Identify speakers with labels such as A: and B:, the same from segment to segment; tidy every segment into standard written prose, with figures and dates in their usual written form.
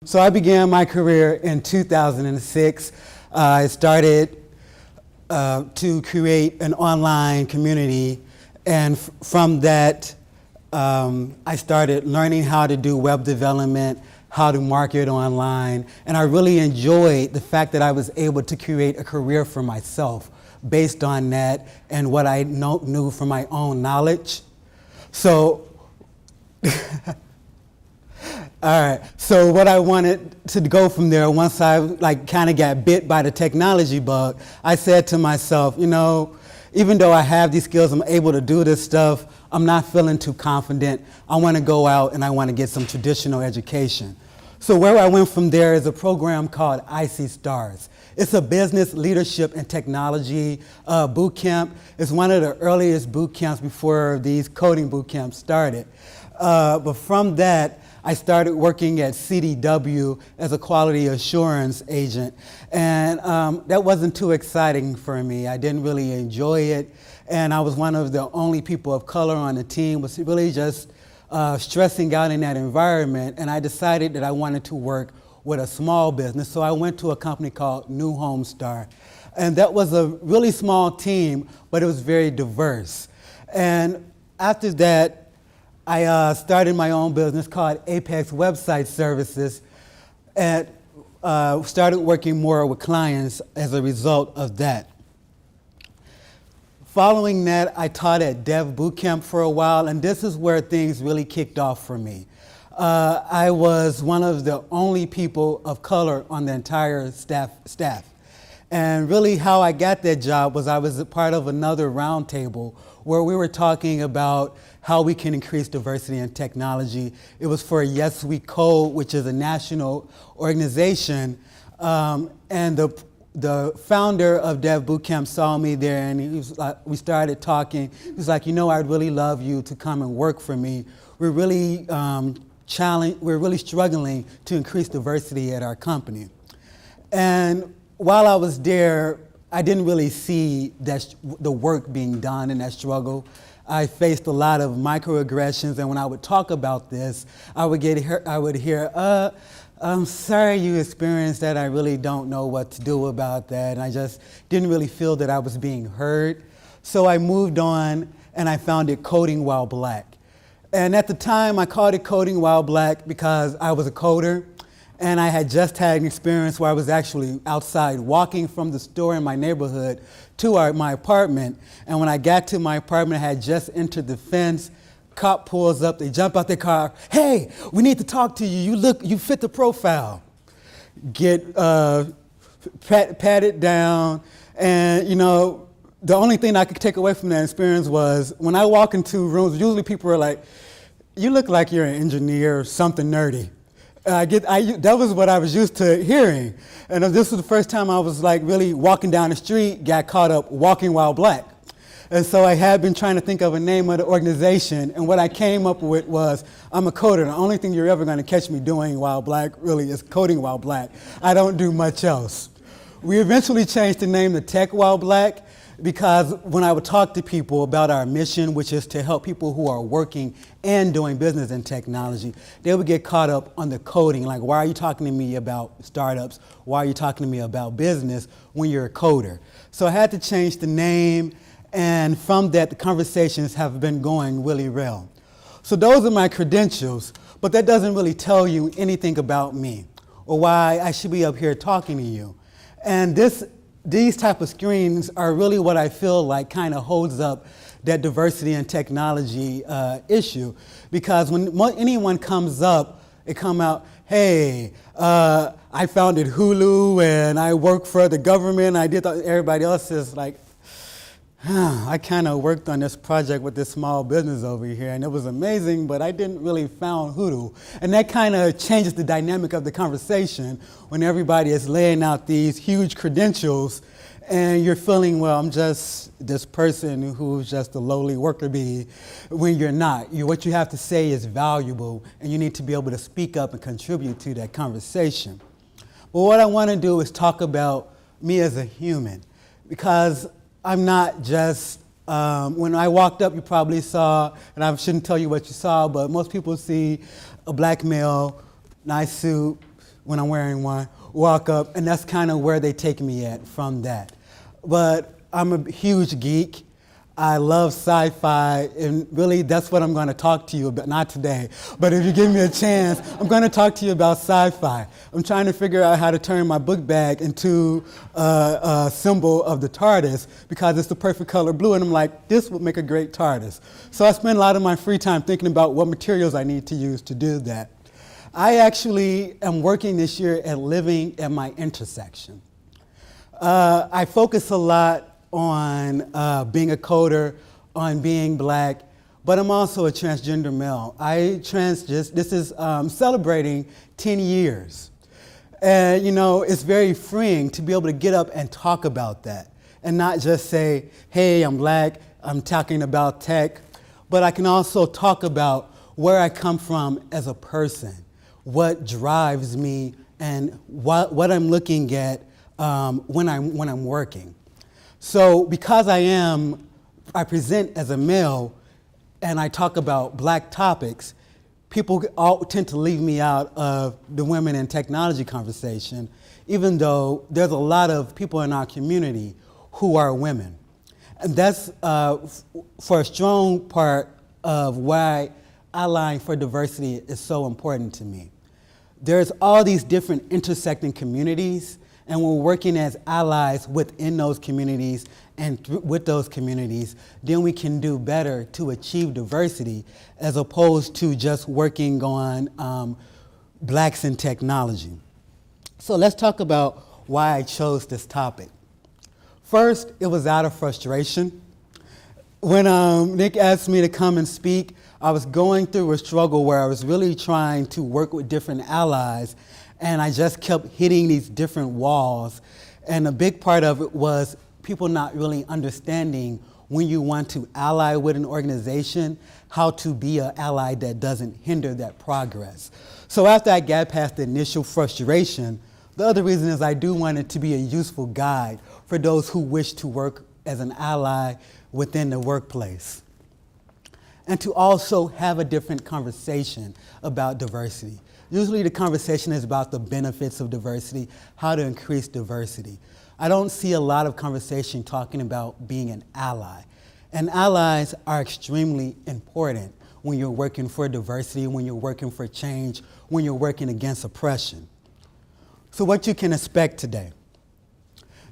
A: So I began my career in 2006. I started to create an online community, and from that I started learning how to do web development, how to market online, and I really enjoyed the fact that I was able to create a career for myself based on that and what I knew from my own knowledge. So all right, so what I wanted to go from there, once I kind of got bit by the technology bug, I said to myself, even though I have these skills, I'm able to do this stuff, I'm not feeling too confident. I want to go out and I want to get some traditional education. So where I went from there is a program called IC Stars. It's a business, leadership, and technology boot camp. It's one of the earliest boot camps before these coding boot camps started. But from that, I started working at CDW as a quality assurance agent, and that wasn't too exciting for me. I didn't really enjoy it, and I was one of the only people of color on the team, was really just stressing out in that environment, and I decided that I wanted to work with a small business, so I went to a company called New Home Star, and that was a really small team, but it was very diverse. And after that, I started my own business called Apex Website Services, and started working more with clients as a result of that. Following that, I taught at Dev Bootcamp for a while, and this is where things really kicked off for me. I was one of the only people of color on the entire staff. And really how I got that job was I was a part of another roundtable where we were talking about how we can increase diversity in technology. It was for Yes We Code, which is a national organization, and the founder of Dev Bootcamp saw me there, and he was like, we started talking. He was like, I'd really love you to come and work for me. We're really we're really struggling to increase diversity at our company. And while I was there, I didn't really see the work being done in that struggle. I faced a lot of microaggressions, and when I would talk about this, I would hear, I'm sorry you experienced that. I really don't know what to do about that. And I just didn't really feel that I was being heard. So I moved on, and I founded Coding While Black. And at the time, I called it Coding While Black because I was a coder, and I had just had an experience where I was actually outside walking from the store in my neighborhood to my apartment. And when I got to my apartment, I had just entered the fence. Cop pulls up, they jump out their car. Hey, we need to talk to you. You fit the profile. Get patted down. And the only thing I could take away from that experience was when I walk into rooms, usually people are like, you look like you're an engineer or something nerdy. That was what I was used to hearing. And this was the first time I was really walking down the street, got caught up walking while black. And so I had been trying to think of a name of the organization, and what I came up with was, I'm a coder. The only thing you're ever going to catch me doing while black really is coding while black. I don't do much else. We eventually changed the name to Tech While Black, because when I would talk to people about our mission, which is to help people who are working and doing business in technology, they would get caught up on the coding. Like, why are you talking to me about startups? Why are you talking to me about business when you're a coder? So I had to change the name, and from that, the conversations have been going really well. So those are my credentials, but that doesn't really tell you anything about me or why I should be up here talking to you. And these type of screens are really what I feel like kind of holds up that diversity and technology issue. Because when anyone comes up, it come out, hey, I founded Hulu and I work for the government. I did everybody else is like, I kind of worked on this project with this small business over here, and it was amazing, but I didn't really found Hulu. And that kind of changes the dynamic of the conversation when everybody is laying out these huge credentials, and you're feeling, well, I'm just this person who's just a lowly worker bee, when you're not. What you have to say is valuable, and you need to be able to speak up and contribute to that conversation. But what I want to do is talk about me as a human, because I'm not just, when I walked up, you probably saw, and I shouldn't tell you what you saw, but most people see a black male, nice suit, when I'm wearing one, walk up, and that's kind of where they take me at from that. But I'm a huge geek. I love sci-fi, and really that's what I'm going to talk to you about, not today, but if you give me a chance, I'm going to talk to you about sci-fi. I'm trying to figure out how to turn my book bag into a symbol of the TARDIS because it's the perfect color blue, and I'm like, this would make a great TARDIS. So I spend a lot of my free time thinking about what materials I need to use to do that. I actually am working this year at living at my intersection. I focus a lot on being a coder, on being black, but I'm also a transgender male. This is celebrating 10 years. And you know, it's very freeing to be able to get up and talk about that and not just say, hey, I'm black, I'm talking about tech, but I can also talk about where I come from as a person, what drives me, and what I'm looking at when I'm working. So because I present as a male and I talk about black topics, people all tend to leave me out of the women in technology conversation, even though there's a lot of people in our community who are women. And that's for a strong part of why allying for diversity is so important to me. There's all these different intersecting communities, and we're working as allies within those communities and with those communities, then we can do better to achieve diversity as opposed to just working on blacks in technology. So let's talk about why I chose this topic. First, it was out of frustration. When Nick asked me to come and speak, I was going through a struggle where I was really trying to work with different allies, and I just kept hitting these different walls. And a big part of it was people not really understanding when you want to ally with an organization, how to be an ally that doesn't hinder that progress. So after I got past the initial frustration, the other reason is I do want it to be a useful guide for those who wish to work as an ally within the workplace. And to also have a different conversation about diversity. Usually the conversation is about the benefits of diversity, how to increase diversity. I don't see a lot of conversation talking about being an ally. And allies are extremely important when you're working for diversity, when you're working for change, when you're working against oppression. So what you can expect today.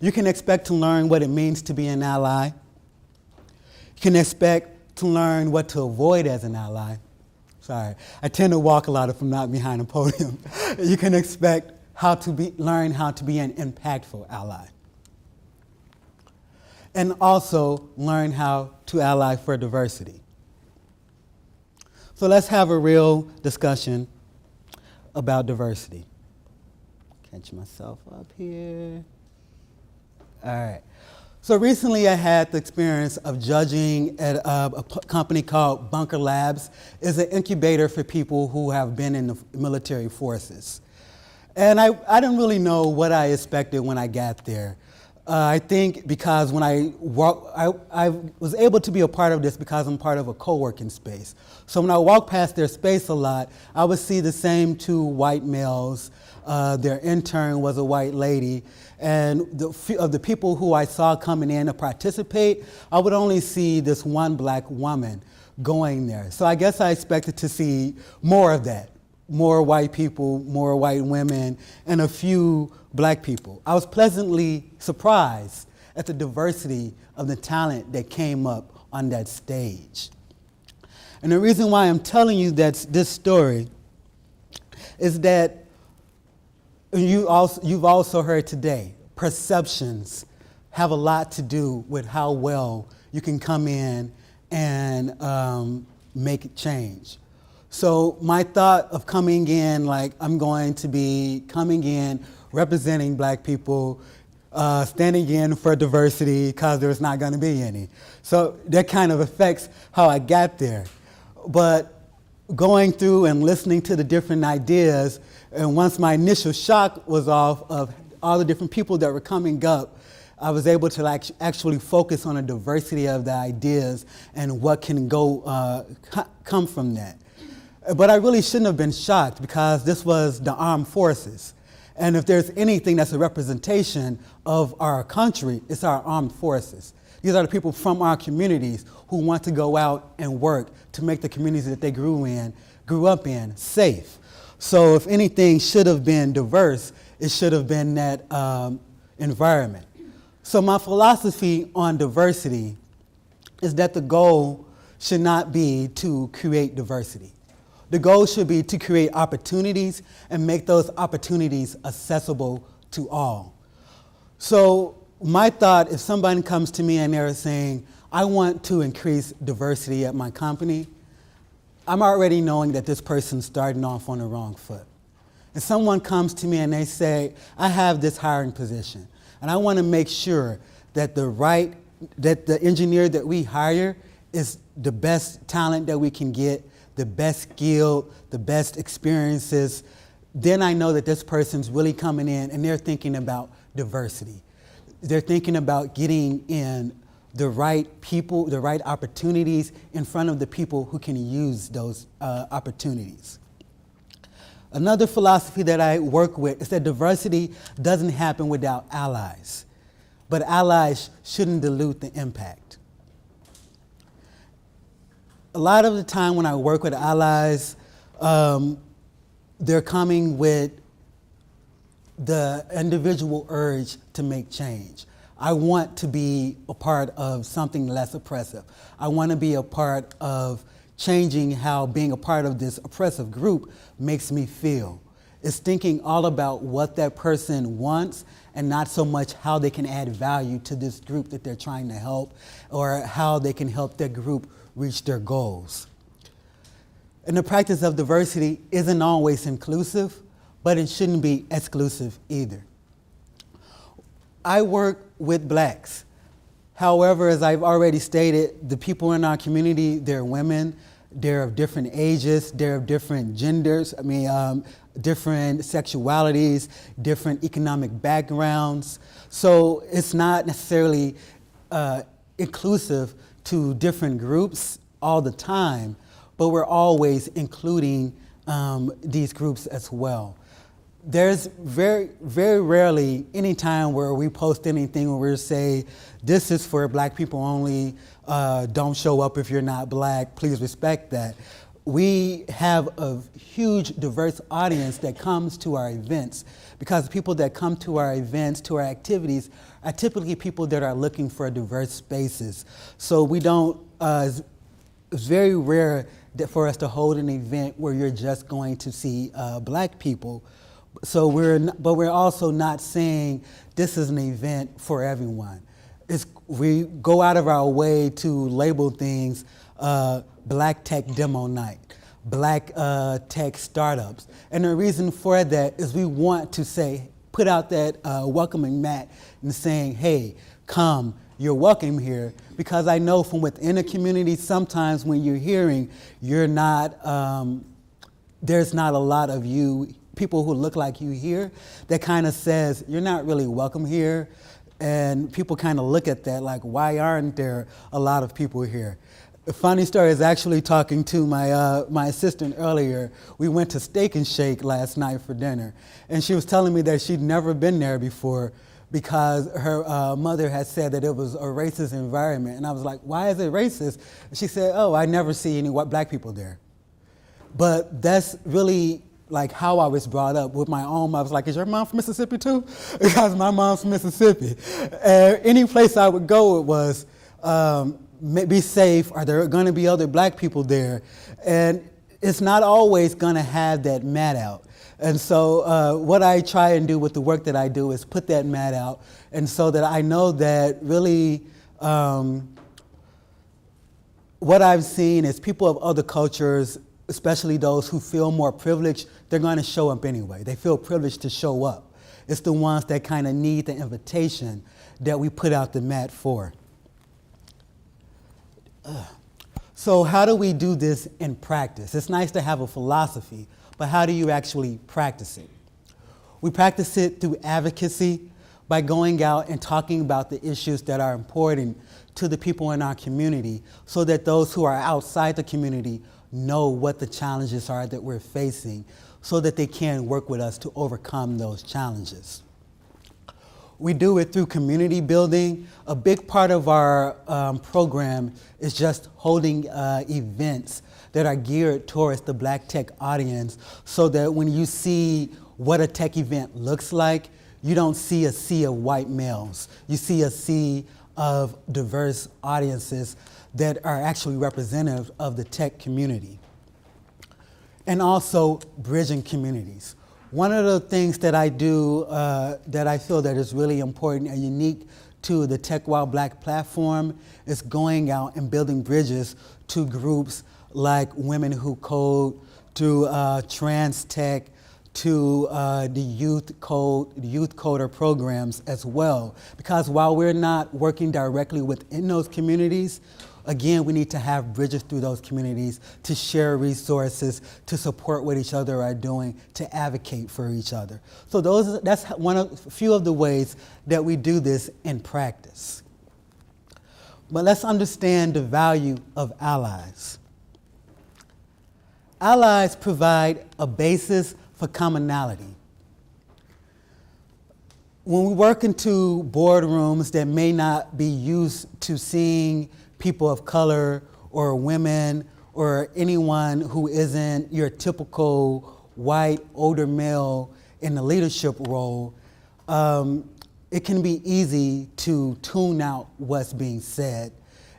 A: You can expect to learn what it means to be an ally. You can expect to learn what to avoid as an ally. Sorry, I tend to walk a lot if I'm not behind a podium. You can expect learn how to be an impactful ally. And also learn how to ally for diversity. So let's have a real discussion about diversity. Catch myself up here. All right. So recently I had the experience of judging at a company called Bunker Labs. It's an incubator for people who have been in the military forces. And I didn't really know what I expected when I got there. I think because when I was able to be a part of this because I'm part of a co-working space. So when I walked past their space a lot, I would see the same two white males. Their intern was a white lady. And of the people who I saw coming in to participate, I would only see this one black woman going there. So I guess I expected to see more of that. More white people, more white women, and a few black people. I was pleasantly surprised at the diversity of the talent that came up on that stage. And the reason why I'm telling you this story is that you've also heard today, perceptions have a lot to do with how well you can come in and make a change. So my thought of coming in, like I'm going to be coming in, representing black people, standing in for diversity because there's not going to be any. So that kind of affects how I got there. But going through and listening to the different ideas, and once my initial shock was off of all the different people that were coming up, I was able to actually focus on the diversity of the ideas and what can come from that. But I really shouldn't have been shocked because this was the armed forces. And if there's anything that's a representation of our country, it's our armed forces. These are the people from our communities who want to go out and work to make the communities that they grew up in, safe. So if anything should have been diverse, it should have been that environment. So my philosophy on diversity is that the goal should not be to create diversity. The goal should be to create opportunities and make those opportunities accessible to all. So my thought, if somebody comes to me and they're saying, I want to increase diversity at my company, I'm already knowing that this person's starting off on the wrong foot. If someone comes to me and they say, I have this hiring position, and I want to make sure that the engineer that we hire is the best talent that we can get, the best skill, the best experiences, then I know that this person's really coming in and they're thinking about diversity. They're thinking about getting in the right people, the right opportunities in front of the people who can use those opportunities. Another philosophy that I work with is that diversity doesn't happen without allies, but allies shouldn't dilute the impact. A lot of the time when I work with allies, they're coming with the individual urge to make change. I want to be a part of something less oppressive. I want to be a part of changing how being a part of this oppressive group makes me feel. It's thinking all about what that person wants and not so much how they can add value to this group that they're trying to help or how they can help their group reach their goals. And the practice of diversity isn't always inclusive, but it shouldn't be exclusive either. I work with blacks. However, as I've already stated, the people in our community, they're women, they're of different ages, they're of different genders, different sexualities, different economic backgrounds. So it's not necessarily inclusive to different groups all the time, but we're always including these groups as well. There's very, very rarely any time where we post anything where we say, this is for black people only, don't show up if you're not black, please respect that. We have a huge diverse audience that comes to our events because people that come to our events, to our activities, are typically people that are looking for diverse spaces. So we don't, it's very rare for us to hold an event where you're just going to see black people. So but we're also not saying this is an event for everyone. We go out of our way to label things Black Tech Demo Night, Black Tech Startups. And the reason for that is we want to put out that welcoming mat and saying, hey, come, you're welcome here. Because I know from within a community, sometimes when you're hearing, there's not a lot of people who look like you here, that kind of says, you're not really welcome here. And people kind of look at that like, why aren't there a lot of people here? A funny story is actually talking to my assistant earlier. We went to Steak and Shake last night for dinner, and she was telling me that she'd never been there before because her mother had said that it was a racist environment. And I was like, why is it racist? And she said, oh, I never see any white black people there. But that's really like how I was brought up with my own. I was like, is your mom from Mississippi too? Because my mom's from Mississippi. Any place I would go, it was be safe. Are there going to be other black people there? And it's not always going to have that mat out. And so what I try and do with the work that I do is put that mat out, and so that I know that really what I've seen is people of other cultures, especially those who feel more privileged, they're going to show up anyway. They feel privileged to show up. It's the ones that kind of need the invitation that we put out the mat for. So how do we do this in practice? It's nice to have a philosophy, but how do you actually practice it? We practice it through advocacy by going out and talking about the issues that are important to the people in our community so that those who are outside the community know what the challenges are that we're facing, so that they can work with us to overcome those challenges. We do it through community building. A big part of our program is just holding events that are geared towards the Black tech audience, so that when you see what a tech event looks like, you don't see a sea of white males. You see a sea of diverse audiences that are actually representative of the tech community. And also bridging communities. One of the things that I do that I feel that is really important and unique to the Tech While Black platform is going out and building bridges to groups like Women Who Code, to Trans Tech, to the youth coder programs as well. Because while we're not working directly within those communities, again, we need to have bridges through those communities to share resources, to support what each other are doing, to advocate for each other. So that's a few of the ways that we do this in practice. But let's understand the value of allies. Allies provide a basis for commonality. When we work into boardrooms that may not be used to seeing people of color or women or anyone who isn't your typical white older male in the leadership role, it can be easy to tune out what's being said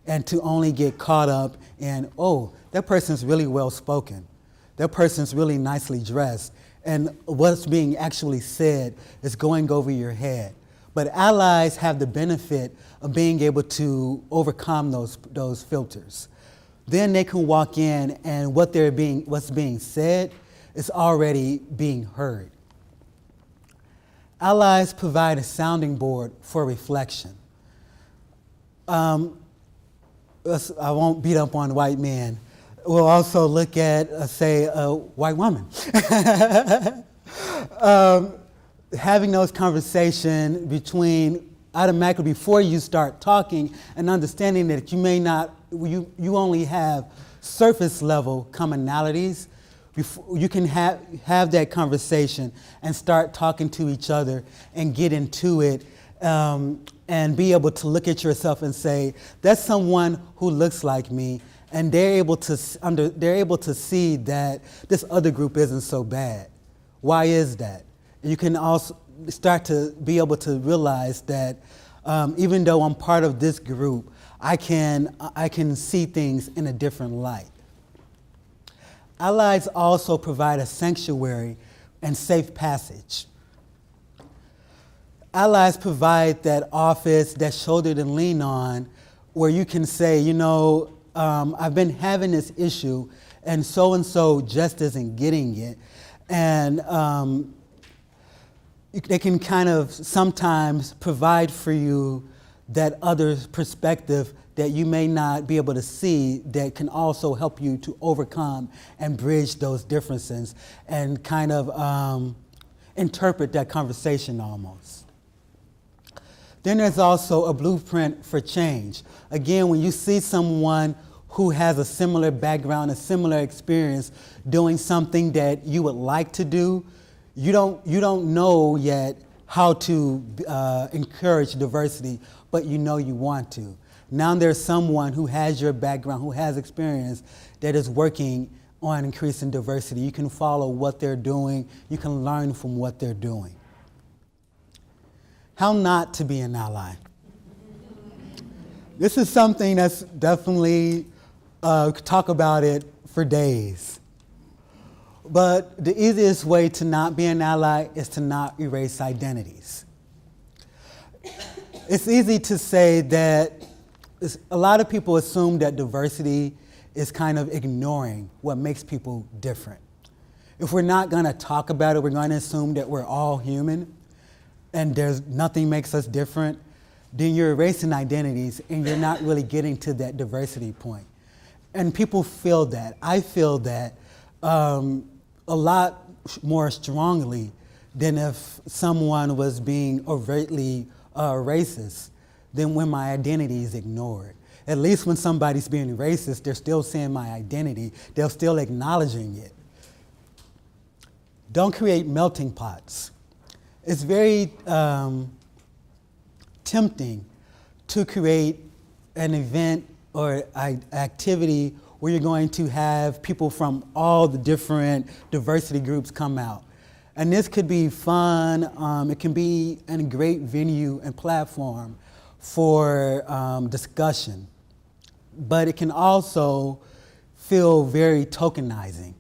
A: and to only get caught up in, oh, that person's really well spoken. That person's really nicely dressed. And what's being actually said is going over your head. But allies have the benefit of being able to overcome those filters. Then they can walk in and what's being said is already being heard. Allies provide a sounding board for reflection. I won't beat up on white men. We'll also look at, say, a white woman. Having those conversations automatically before you start talking, and understanding that you only have surface level commonalities. You can have that conversation and start talking to each other and get into it, and be able to look at yourself and say, that's someone who looks like me. And they're able to see that this other group isn't so bad. Why is that? You can also start to be able to realize that even though I'm part of this group, I can see things in a different light. Allies also provide a sanctuary and safe passage. Allies provide that office, that shoulder to lean on, where you can say, I've been having this issue, and so just isn't getting it. And they can kind of sometimes provide for you that other perspective that you may not be able to see, that can also help you to overcome and bridge those differences and kind of interpret that conversation almost. Then there's also a blueprint for change. Again, when you see someone who has a similar background, a similar experience doing something that you would like to do, you don't know yet how to encourage diversity, but you know you want to. Now there's someone who has your background, who has experience, that is working on increasing diversity. You can follow what they're doing. You can learn from what they're doing. How not to be an ally. This is something that's definitely, talk about it for days. But the easiest way to not be an ally is to not erase identities. It's easy to say that a lot of people assume that diversity is kind of ignoring what makes people different. If we're not going to talk about it, we're going to assume that we're all human and nothing makes us different, then you're erasing identities and you're not really getting to that diversity point. And people feel that. I feel that a lot more strongly than if someone was being overtly racist than when my identity is ignored. At least when somebody's being racist, they're still seeing my identity. They're still acknowledging it. don't create melting pots. It's very tempting to create an event or activity where you're going to have people from all the different diversity groups come out. And this could be fun, it can be a great venue and platform for discussion, but it can also feel very tokenizing.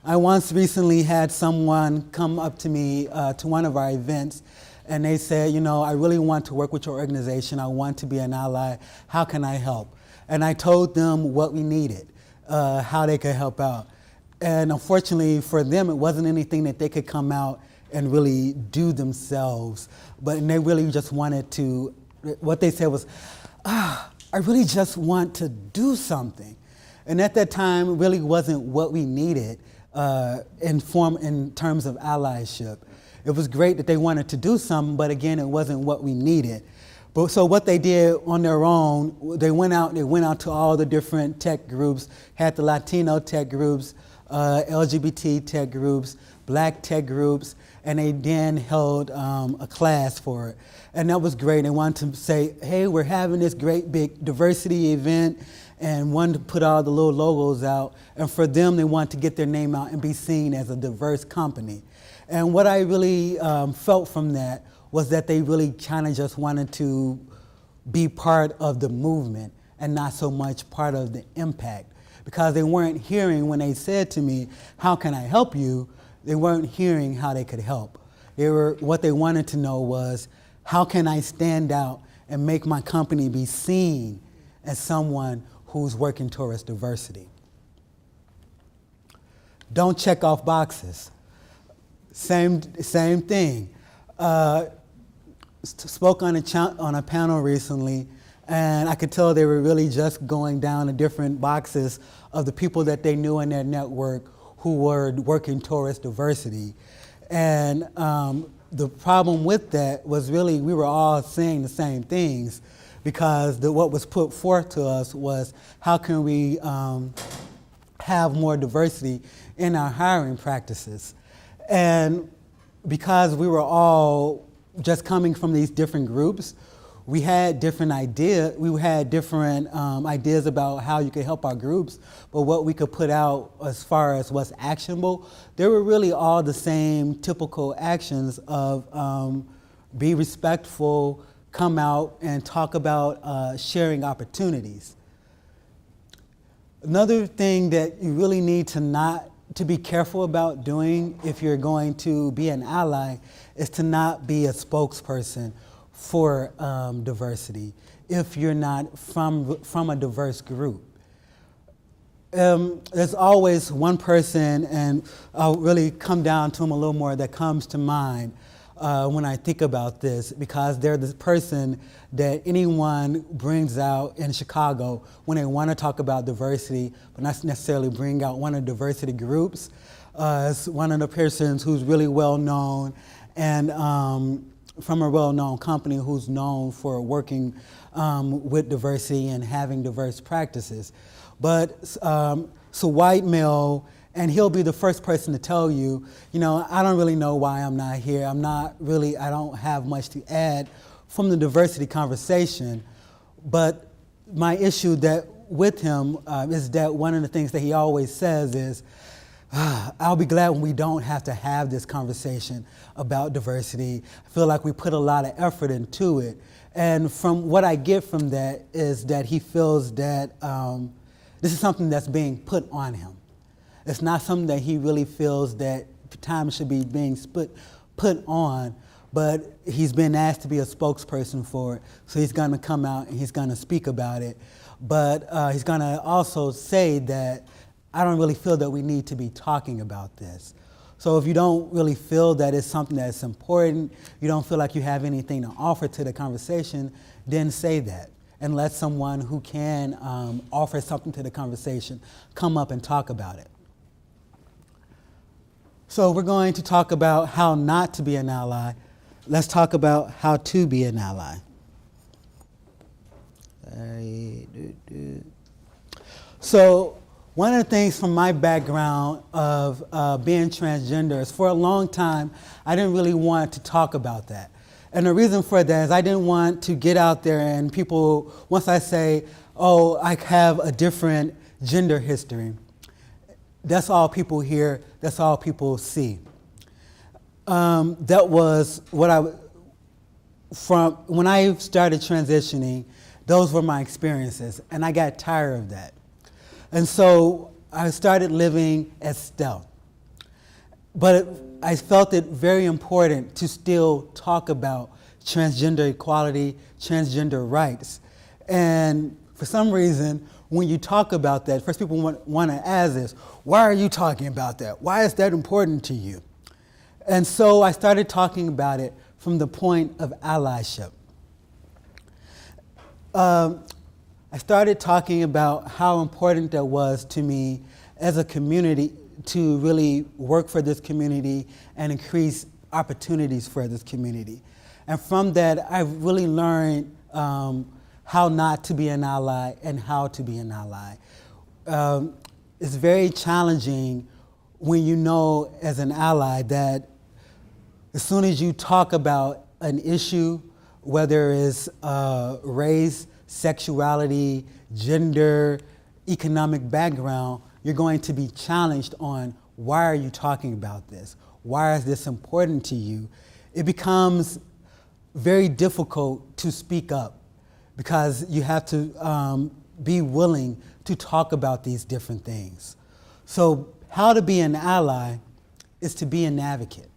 A: I once recently had someone come up to me to one of our events, and they said, I really want to work with your organization. I want to be an ally. How can I help? And I told them what we needed, how they could help out. And unfortunately for them, it wasn't anything that they could come out and really do themselves, but they really just wanted to, what they said was, I really just want to do something. And at that time, it really wasn't what we needed in terms of allyship. It was great that they wanted to do something, but again, it wasn't what we needed. But so what they did on their own, they went out to all the different tech groups, had the Latino tech groups, LGBT tech groups, Black tech groups, and they then held a class for it. And that was great. They wanted to say, hey, we're having this great big diversity event, and wanted to put all the little logos out. And for them, they wanted to get their name out and be seen as a diverse company. And what I really felt from that was that they really kind of just wanted to be part of the movement and not so much part of the impact. Because they weren't hearing when they said to me, how can I help you? They weren't hearing how they could help. What they wanted to know was, how can I stand out and make my company be seen as someone who's working towards diversity? Don't check off boxes. Same thing. Spoke on a panel recently, and I could tell they were really just going down the different boxes of the people that they knew in their network who were working towards diversity. And the problem with that was really we were all saying the same things, because what was put forth to us was, how can we have more diversity in our hiring practices? And because we were all just coming from these different groups, we had different ideas. We had different ideas about how you could help our groups, but what we could put out as far as what's actionable, they were really all the same typical actions of be respectful, come out and talk about sharing opportunities. Another thing that you really need to be careful about doing if you're going to be an ally is to not be a spokesperson for diversity if you're not from a diverse group. There's always one person, and I'll really come down to him a little more, that comes to mind when I think about this, because they're the person that anyone brings out in Chicago when they want to talk about diversity, but not necessarily bring out one of the diversity groups. It's one of the persons who's really well known, and from a well-known company who's known for working with diversity and having diverse practices. But it's a white male, and he'll be the first person to tell you, I don't really know why I'm not here. I don't have much to add from the diversity conversation. But my issue with him is that one of the things that he always says is, I'll be glad when we don't have to have this conversation about diversity. I feel like we put a lot of effort into it. And from what I get from that is that he feels that this is something that's being put on him. It's not something that he really feels that time should be being put on, but he's been asked to be a spokesperson for it. So he's going to come out and he's going to speak about it. But he's going to also say that I don't really feel that we need to be talking about this. So if you don't really feel that it's something that's important, you don't feel like you have anything to offer to the conversation, then say that. And let someone who can offer something to the conversation come up and talk about it. So we're going to talk about how not to be an ally. Let's talk about how to be an ally. So One of the things from my background of being transgender is for a long time, I didn't really want to talk about that. And the reason for that is I didn't want to get out there and people, once I say, oh, I have a different gender history, that's all people hear, that's all people see. That was what from when I started transitioning, those were my experiences, and I got tired of that. And so I started living as stealth. But I felt it very important to still talk about transgender equality, transgender rights. And for some reason, when you talk about that, first people want to ask is, why are you talking about that? Why is that important to you? And so I started talking about it from the point of allyship. I started talking about how important that was to me as a community to really work for this community and increase opportunities for this community. And from that, I really learned how not to be an ally and how to be an ally. It's very challenging when you know as an ally that as soon as you talk about an issue, whether it's race, sexuality, gender, economic background, you're going to be challenged on why are you talking about this? Why is this important to you? It becomes very difficult to speak up because you have to be willing to talk about these different things. So how to be an ally is to be an advocate.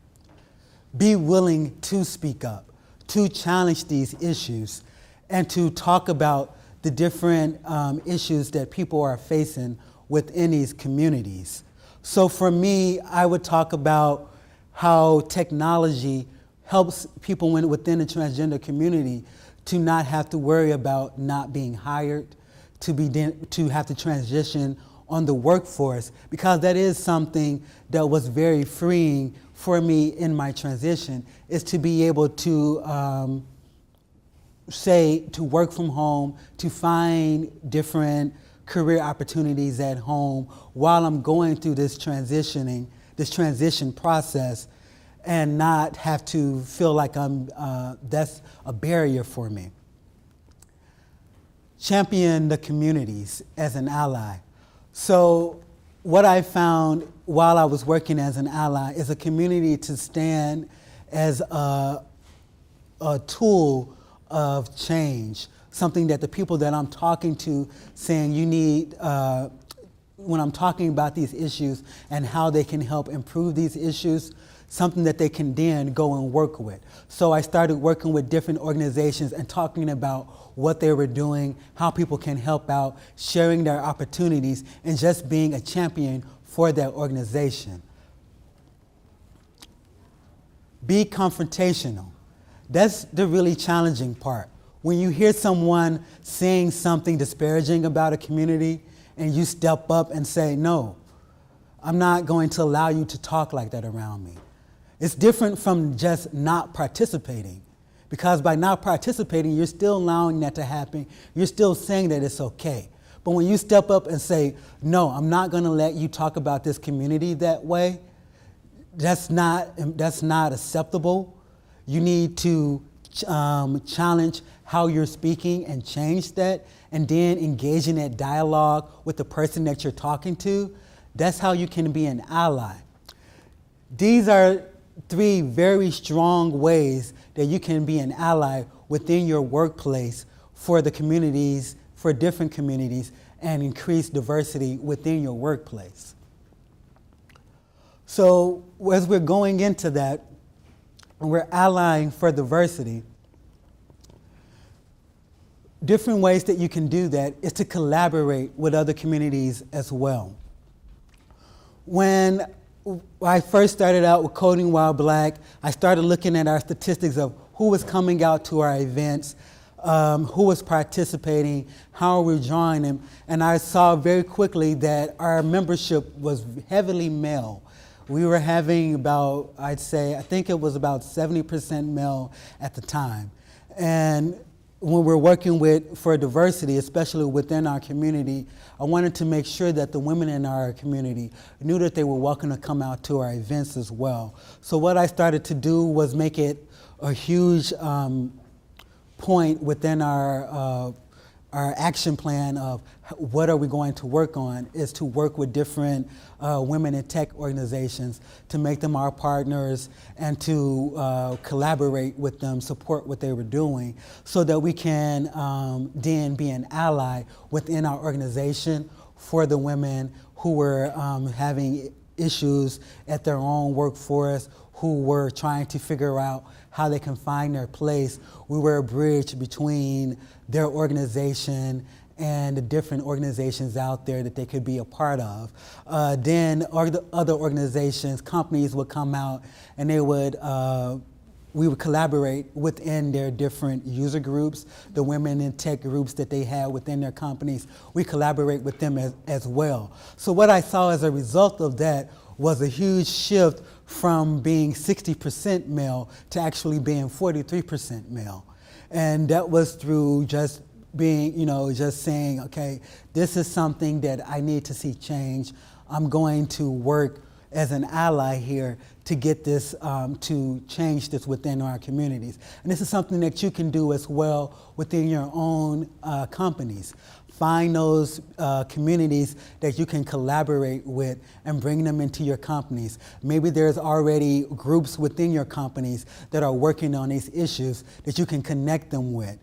A: Be willing to speak up, to challenge these issues, and to talk about the different issues that people are facing within these communities. So for me, I would talk about how technology helps people within the transgender community to not have to worry about not being hired, to have to transition on the workforce, because that is something that was very freeing for me in my transition, is to be able to to work from home, to find different career opportunities at home while I'm going through this transition process, and not have to feel like that's a barrier for me. Champion the communities as an ally. So what I found while I was working as an ally is a community to stand as a tool of change, something that the people that I'm talking to saying you need, when I'm talking about these issues and how they can help improve these issues, something that they can then go and work with. So I started working with different organizations and talking about what they were doing, how people can help out, sharing their opportunities, and just being a champion for that organization. Be confrontational. That's the really challenging part. When you hear someone saying something disparaging about a community and you step up and say, no, I'm not going to allow you to talk like that around me. It's different from just not participating, because by not participating, you're still allowing that to happen. You're still saying that it's okay. But when you step up and say, no, I'm not going to let you talk about this community that way, that's not acceptable. You need to challenge how you're speaking and change that, and then engage in that dialogue with the person that you're talking to. That's how you can be an ally. These are 3 very strong ways that you can be an ally within your workplace for the communities, for different communities, and increase diversity within your workplace. So as we're going into that, and we're allying for diversity, different ways that you can do that is to collaborate with other communities as well. When I first started out with Coding While Black, I started looking at our statistics of who was coming out to our events, who was participating, how are we drawing them, and I saw very quickly that our membership was heavily male. We were having about, I think it was about 70% male at the time. And when we're working for diversity, especially within our community, I wanted to make sure that the women in our community knew that they were welcome to come out to our events as well. So what I started to do was make it a huge point within our action plan of what are we going to work on is to work with different women in tech organizations to make them our partners and to collaborate with them, support what they were doing so that we can then be an ally within our organization for the women who were having issues at their own workforce, who were trying to figure out how they can find their place. We were a bridge between their organization and the different organizations out there that they could be a part of. Then other organizations, companies would come out and we would collaborate within their different user groups, the women in tech groups that they had within their companies. We collaborate with them as well. So what I saw as a result of that was a huge shift from being 60% male to actually being 43% male. And that was through just being, just saying, okay, this is something that I need to see change. I'm going to work as an ally here to get this, to change this within our communities. And this is something that you can do as well within your own companies. Find those communities that you can collaborate with and bring them into your companies. Maybe there's already groups within your companies that are working on these issues that you can connect them with.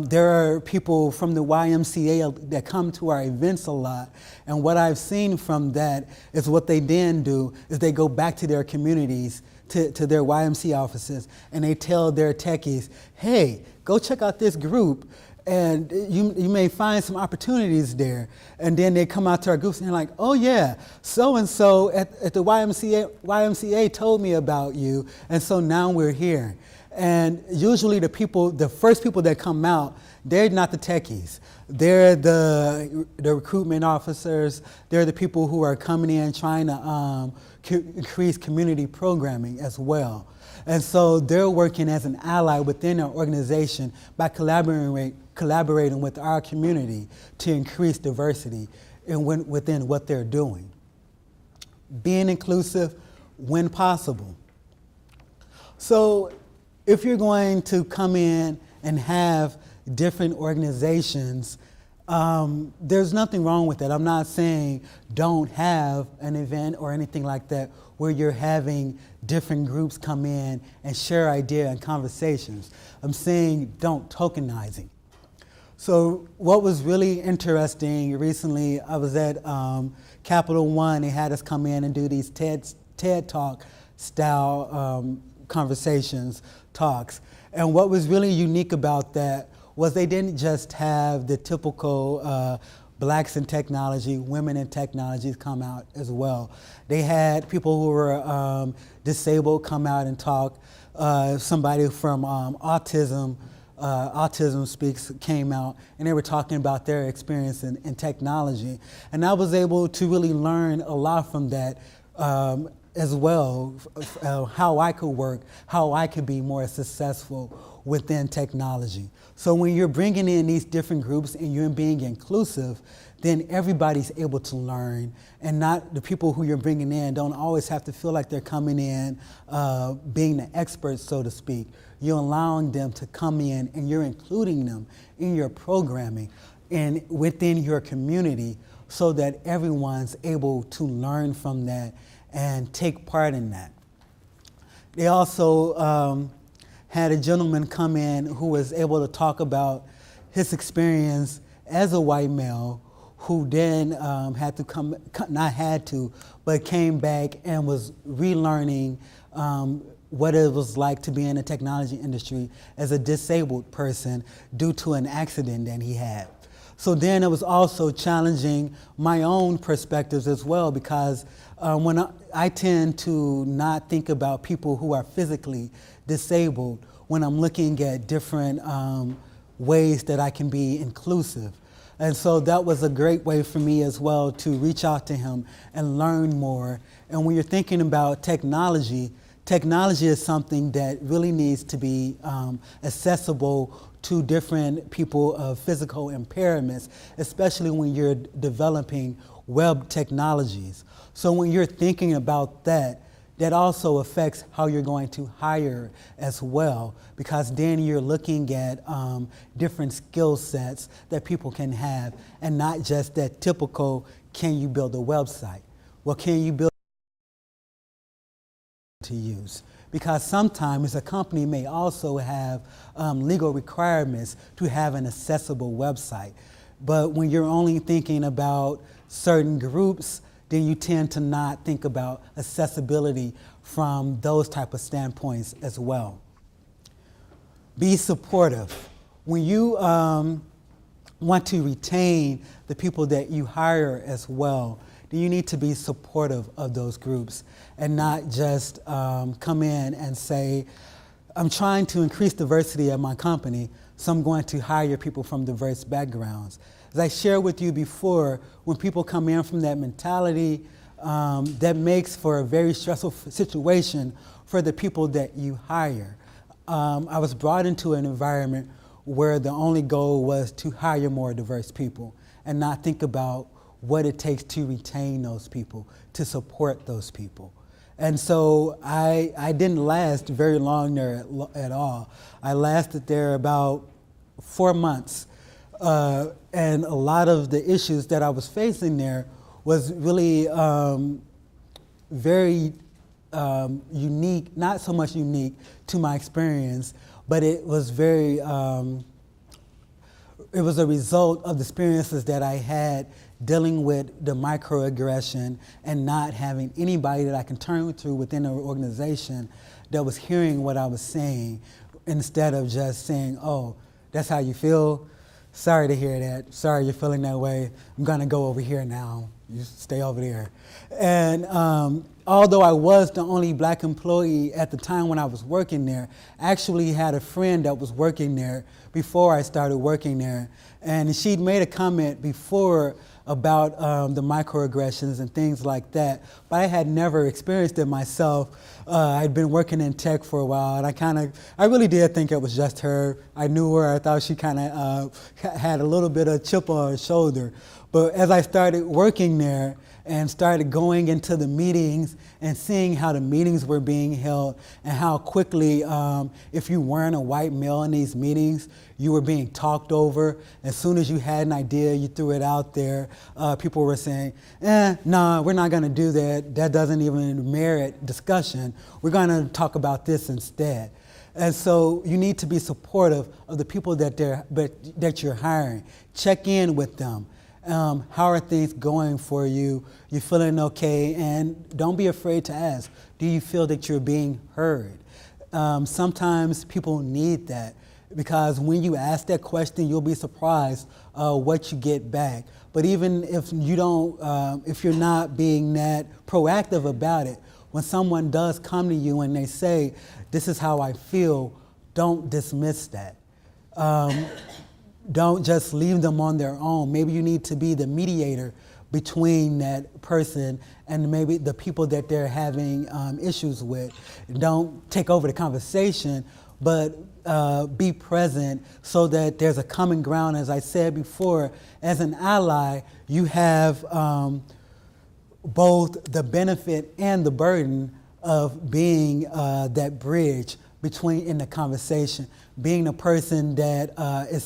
A: There are people from the YMCA that come to our events a lot, and what I've seen from that is what they then do is they go back to their communities, to their YMCA offices, and they tell their techies, hey, go check out this group, and you may find some opportunities there. And then they come out to our groups and they're like, oh yeah, so-and-so at the YMCA told me about you, and so now we're here. And usually the first people that come out, they're not the techies. They're the recruitment officers. They're the people who are coming in trying to increase community programming as well. And so they're working as an ally within our organization by collaborating with our community to increase diversity within what they're doing. Being inclusive when possible. So if you're going to come in and have different organizations, there's nothing wrong with that. I'm not saying don't have an event or anything like that where you're having different groups come in and share ideas and conversations. I'm saying don't tokenizing. So what was really interesting recently, I was at Capital One. They had us come in and do these TED Talk style conversations, talks. And what was really unique about that was they didn't just have the typical blacks in technology, women in technology come out as well. They had people who were disabled come out and talk. Somebody from Autism Speaks came out, and they were talking about their experience in technology. And I was able to really learn a lot from that as well, how I could work, how I could be more successful within technology. So when you're bringing in these different groups and you're being inclusive, then everybody's able to learn, and not the people who you're bringing in don't always have to feel like they're coming in being the experts, so to speak. You're allowing them to come in and you're including them in your programming and within your community so that everyone's able to learn from that and take part in that. They also had a gentleman come in who was able to talk about his experience as a white male who then but came back and was relearning what it was like to be in the technology industry as a disabled person due to an accident that he had. So then it was also challenging my own perspectives as well, because when I tend to not think about people who are physically disabled when I'm looking at different ways that I can be inclusive. And so that was a great way for me as well to reach out to him and learn more. And when you're thinking about technology, technology is something that really needs to be accessible to different people of physical impairments, especially when you're developing web technologies. So when you're thinking about that, that also affects how you're going to hire as well, because then you're looking at different skill sets that people can have, and not just that typical, can you build a website? Well, can you build to use? Because sometimes a company may also have legal requirements to have an accessible website. But when you're only thinking about certain groups, then you tend to not think about accessibility from those type of standpoints as well. Be supportive. When you want to retain the people that you hire as well, then you need to be supportive of those groups and not just come in and say, I'm trying to increase diversity at my company, so I'm going to hire people from diverse backgrounds. As I shared with you before, when people come in from that mentality, that makes for a very stressful situation for the people that you hire. I was brought into an environment where the only goal was to hire more diverse people and not think about what it takes to retain those people, to support those people. And so I didn't last very long there at all. I lasted there about 4 months. And a lot of the issues that I was facing there was really very unique, not so much unique to my experience, but it was very, it was a result of the experiences that I had dealing with the microaggression and not having anybody that I can turn to within an organization that was hearing what I was saying, instead of just saying, oh, that's how you feel? Sorry to hear that. Sorry you're feeling that way. I'm gonna go over here now. You stay over there. And although I was the only black employee at the time when I was working there, I actually had a friend that was working there before I started working there. And she'd made a comment before about the microaggressions and things like that, but I had never experienced it myself. I'd been working in tech for a while, and I really did think it was just her. I knew her. I thought she kind of had a little bit of chip on her shoulder. But as I started working there and started going into the meetings and seeing how the meetings were being held and how quickly, if you weren't a white male in these meetings, you were being talked over. As soon as you had an idea, you threw it out there. People were saying, no, we're not going to do that. That doesn't even merit discussion. We're going to talk about this instead. And so you need to be supportive of the people that you're hiring. Check in with them. How are things going for you? You feeling okay? And don't be afraid to ask, do you feel that you're being heard? Sometimes people need that, because when you ask that question, you'll be surprised what you get back. But even if you don't, if you're not being that proactive about it, when someone does come to you and they say, this is how I feel, don't dismiss that. Don't just leave them on their own. Maybe you need to be the mediator between that person and maybe the people that they're having issues with. Don't take over the conversation, but be present so that there's a common ground. As I said before, as an ally, you have both the benefit and the burden of being that bridge between in the conversation, being the person that is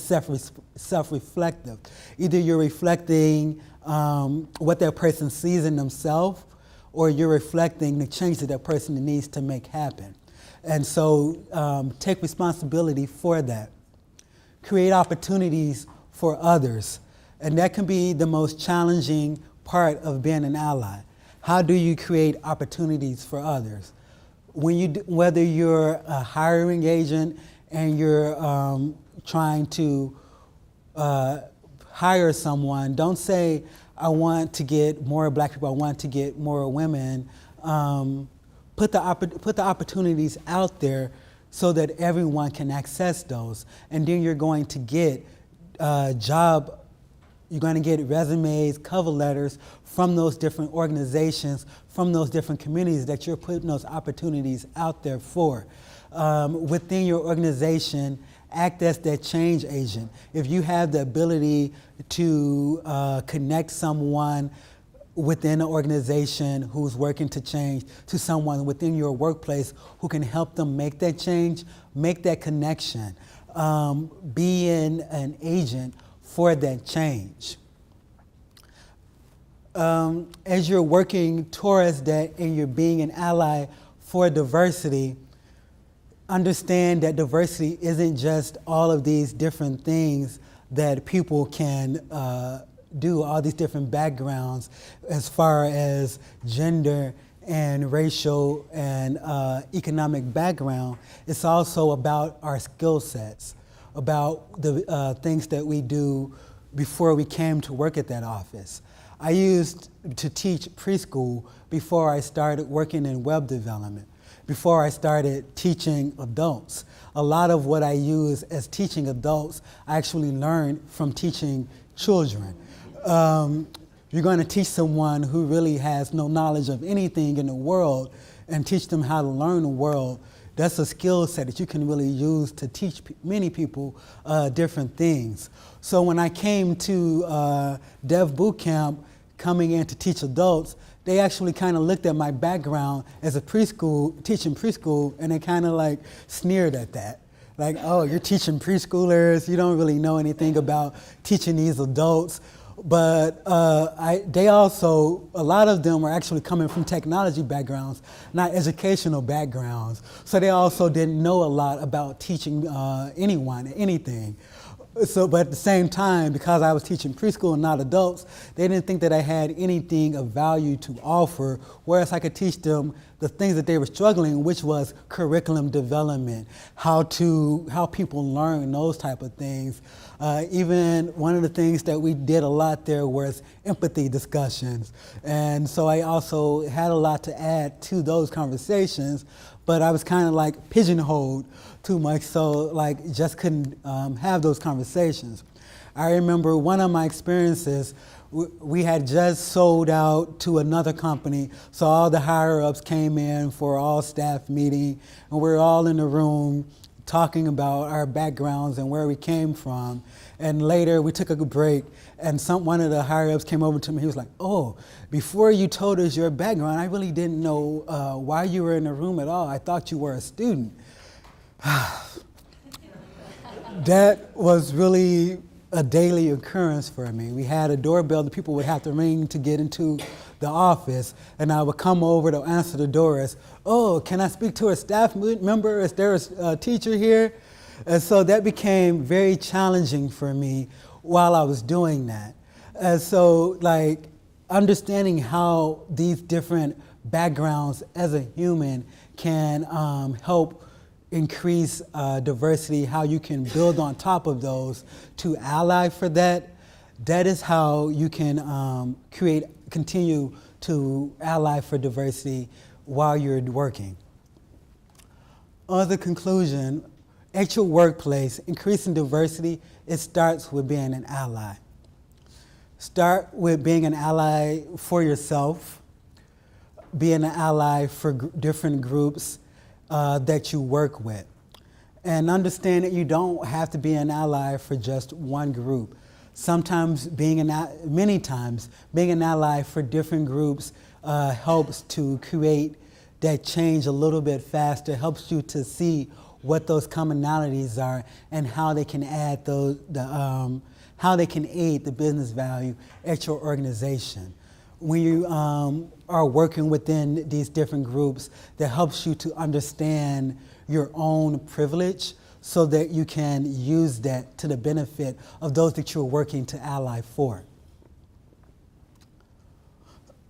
A: self-reflective. Either you're reflecting what that person sees in themselves, or you're reflecting the change that person needs to make happen. And so take responsibility for that. Create opportunities for others. And that can be the most challenging part of being an ally. How do you create opportunities for others? Whether you're a hiring agent and you're trying to hire someone, don't say, I want to get more black people, I want to get more women. Put the opportunities out there so that everyone can access those. And then you're going to get job You're going to get resumes, cover letters from those different organizations, from those different communities that you're putting those opportunities out there for. Within your organization, act as that change agent. If you have the ability to connect someone within an organization who's working to change to someone within your workplace who can help them make that change, make that connection. Being an agent for that change. As you're working towards that and you're being an ally for diversity, understand that diversity isn't just all of these different things that people can do, all these different backgrounds as far as gender and racial and economic background. It's also about our skill sets, about the things that we do before we came to work at that office. I used to teach preschool before I started working in web development, before I started teaching adults. A lot of what I use as teaching adults, I actually learned from teaching children. You're going to teach someone who really has no knowledge of anything in the world and teach them how to learn the world. That's a skill set that you can really use to teach many people different things. So when I came to Dev Boot Camp, coming in to teach adults, they actually kind of looked at my background as a preschool, teaching preschool, and they kind of like sneered at that. Like, oh, you're teaching preschoolers, you don't really know anything about teaching these adults. But they also, a lot of them are actually coming from technology backgrounds, not educational backgrounds. So they also didn't know a lot about teaching anyone, anything. So, but at the same time, because I was teaching preschool and not adults, they didn't think that I had anything of value to offer, whereas I could teach them the things that they were struggling, which was curriculum development, how people learn, those type of things. Even one of the things that we did a lot there was empathy discussions. And so I also had a lot to add to those conversations, but I was kind of like pigeonholed too much, so like just couldn't have those conversations. I remember one of my experiences, we had just sold out to another company, so all the higher-ups came in for all staff meeting, and we were all in the room talking about our backgrounds and where we came from. And later we took a break, and one of the higher-ups came over to me. He was like, oh, before you told us your background, I really didn't know why you were in the room at all. I thought you were a student. That was really a daily occurrence for me. We had a doorbell that people would have to ring to get into the office, and I would come over to answer the door as, oh, can I speak to a staff member? Is there a teacher here? And so that became very challenging for me while I was doing that. And so like understanding how these different backgrounds as a human can help increase diversity, how you can build on top of those to ally for that. That is how you can continue to ally for diversity while you're working. On the conclusion, at your workplace, increasing diversity, it starts with being an ally. Start with being an ally for yourself, being an ally for different groups that you work with. And understand that you don't have to be an ally for just one group. Sometimes many times, being an ally for different groups helps to create that change a little bit faster, helps you to see what those commonalities are and how they can add how they can aid the business value at your organization. When you are working within these different groups, that helps you to understand your own privilege so that you can use that to the benefit of those that you're working to ally for.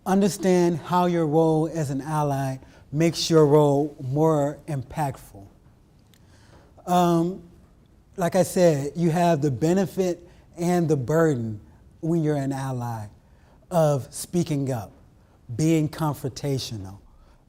A: Understand how your role as an ally makes your role more impactful. Like I said, you have the benefit and the burden when you're an ally of speaking up, being confrontational,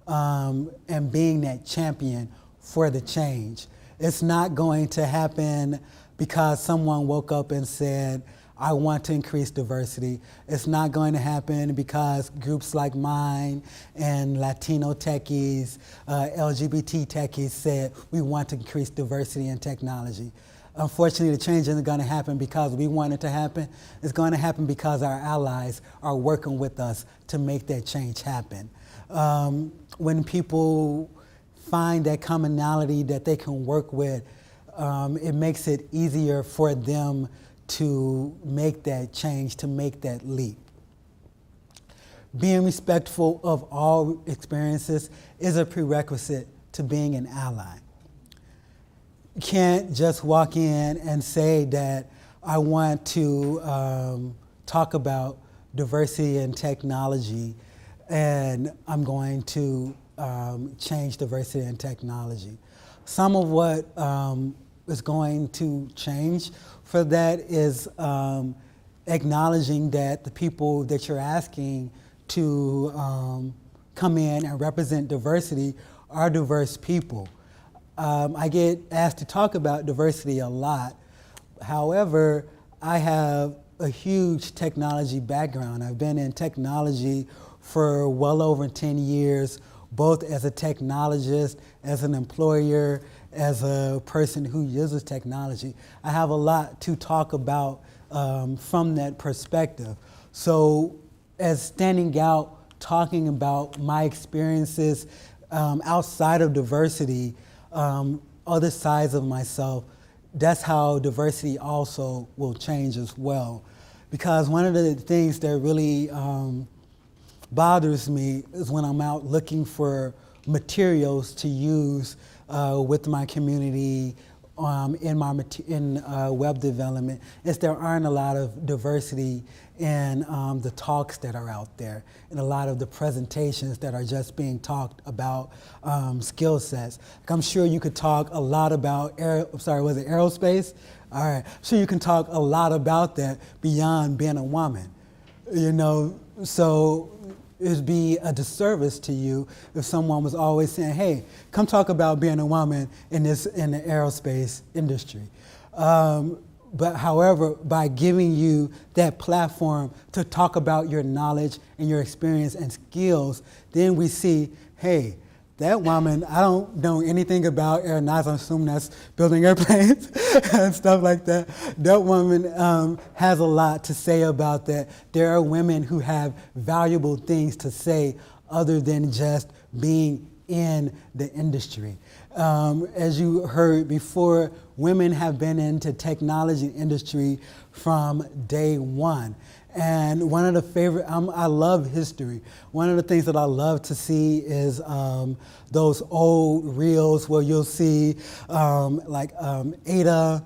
A: and being that champion for the change. It's not going to happen because someone woke up and said, I want to increase diversity. It's not going to happen because groups like mine and Latino techies, LGBT techies said we want to increase diversity in technology. Unfortunately, the change isn't going to happen because we want it to happen. It's going to happen because our allies are working with us to make that change happen. When people find that commonality that they can work with, it makes it easier for them to make that change, to make that leap. Being respectful of all experiences is a prerequisite to being an ally. You can't just walk in and say that I want to talk about diversity in technology and I'm going to change diversity in technology. Some of what is going to change for that is acknowledging that the people that you're asking to come in and represent diversity are diverse people. I get asked to talk about diversity a lot. However, I have a huge technology background. I've been in technology for well over 10 years, both as a technologist, as an employer, as a person who uses technology. I have a lot to talk about from that perspective. So as standing out, talking about my experiences outside of diversity, other sides of myself, that's how diversity also will change as well. Because one of the things that really bothers me is when I'm out looking for materials to use with my community in web development, is there aren't a lot of diversity in the talks that are out there and a lot of the presentations that are just being talked about skill sets. Like I'm sure you could talk a lot about, was it aerospace? All right, so you can talk a lot about that beyond being a woman, you know, so it'd be a disservice to you if someone was always saying, hey, come talk about being a woman in the aerospace industry. But however, by giving you that platform to talk about your knowledge and your experience and skills, then we see, hey, that woman, I don't know anything about aeronautics, I'm assuming that's building airplanes and stuff like that. That woman has a lot to say about that. There are women who have valuable things to say other than just being in the industry. As you heard before, women have been into technology industry from day one. And one of the favorite, I love history. One of the things that I love to see is those old reels where you'll see Ada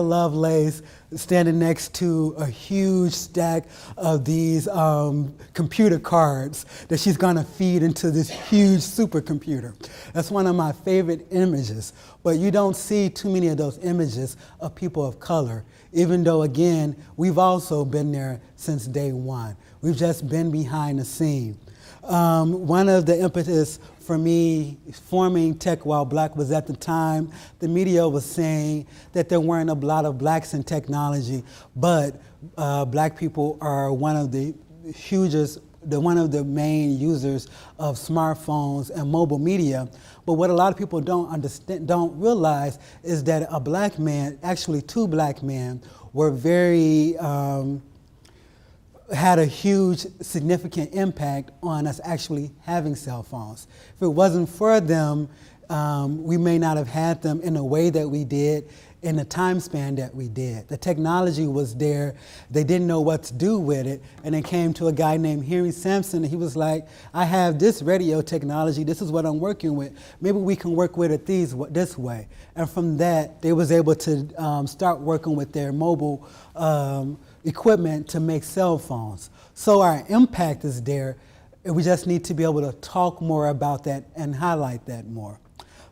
A: Lovelace standing next to a huge stack of these computer cards that she's gonna feed into this huge supercomputer. That's one of my favorite images. But you don't see too many of those images of people of color, even though, again, we've also been there since day one. We've just been behind the scene. One of the impetus for me forming Tech While Black was at the time the media was saying that there weren't a lot of blacks in technology, but black people are one of the main users of smartphones and mobile media. But what a lot of people don't realize is that a black man, actually two black men, were had a huge significant impact on us actually having cell phones. If it wasn't for them, we may not have had them in the way that we did, in the time span that we did. The technology was there, they didn't know what to do with it, and it came to a guy named Henry Sampson, and he was like, I have this radio technology, this is what I'm working with, maybe we can work with it this way. And from that, they was able to start working with their mobile equipment to make cell phones. So our impact is there, and we just need to be able to talk more about that and highlight that more.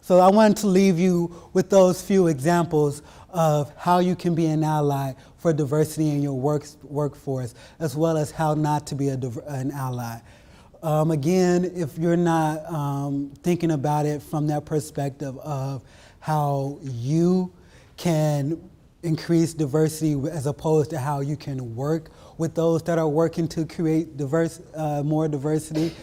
A: So I wanted to leave you with those few examples of how you can be an ally for diversity in your workforce, as well as how not to be an ally. Again, if you're not thinking about it from that perspective of how you can increase diversity as opposed to how you can work with those that are working to create more diversity,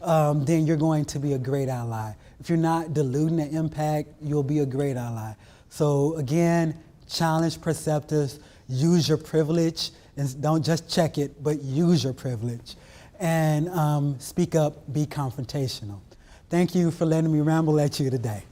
A: then you're going to be a great ally. If you're not diluting the impact, you'll be a great ally. So again, challenge perceptives, use your privilege, and don't just check it, but use your privilege. And speak up, be confrontational. Thank you for letting me ramble at you today.